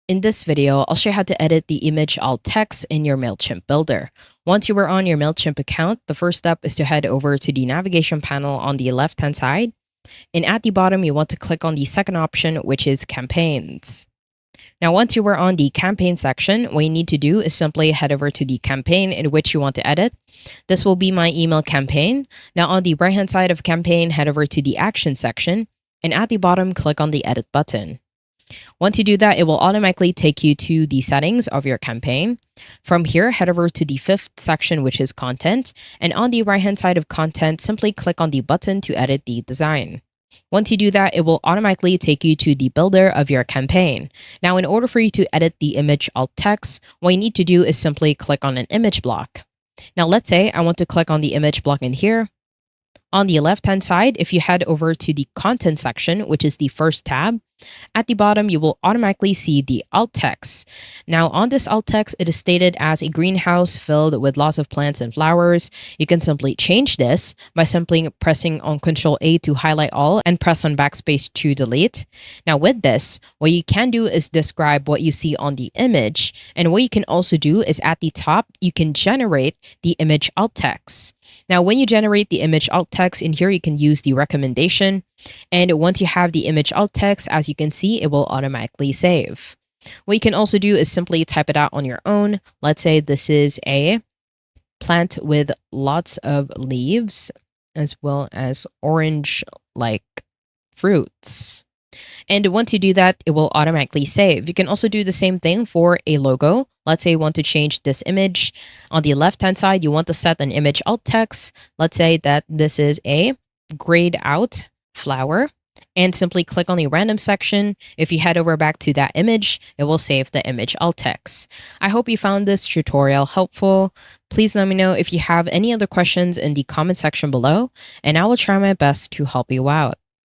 In this video, I'll show you how to edit the image alt text in your Mailchimp builder. Once you are on your Mailchimp account, the first step is to head over to the navigation panel on the left-hand side. And at the bottom, you want to click on the second option, which is campaigns. Now, once you are on the campaign section, what you need to do is simply head over to the campaign in which you want to edit. This will be my email campaign. Now, on the right-hand side of campaign, head over to the action section. And at the bottom, click on the edit button. Once you do that, it will automatically take you to the settings of your campaign. From here, head over to the fifth section, which is content. And on the right-hand side of content, simply click on the button to edit the design. Once you do that, it will automatically take you to the builder of your campaign. Now, in order for you to edit the image alt text, what you need to do is simply click on an image block. Now, let's say I want to click on the image block in here. On the left-hand side, if you head over to the content section, which is the first tab, at the bottom, you will automatically see the alt text. Now, on this alt text, it is stated as a greenhouse filled with lots of plants and flowers. You can simply change this by simply pressing on Ctrl A to highlight all and press on backspace to delete. Now, with this, what you can do is describe what you see on the image. And what you can also do is at the top, you can generate the image alt text. Now, when you generate the image alt text in here, you can use the recommendation. And once you have the image alt text, as you can see, it will automatically save. What you can also do is simply type it out on your own. Let's say this is a plant with lots of leaves as well as orange-like fruits. And once you do that, it will automatically save. You can also do the same thing for a logo. Let's say you want to change this image. On the left-hand side, you want to set an image alt text. Let's say that this is a grayed out flower, and simply click on the random section. If you head over back to that image, it will save the image alt text. I hope you found this tutorial helpful. Please let me know if you have any other questions in the comment section below, and I will try my best to help you out.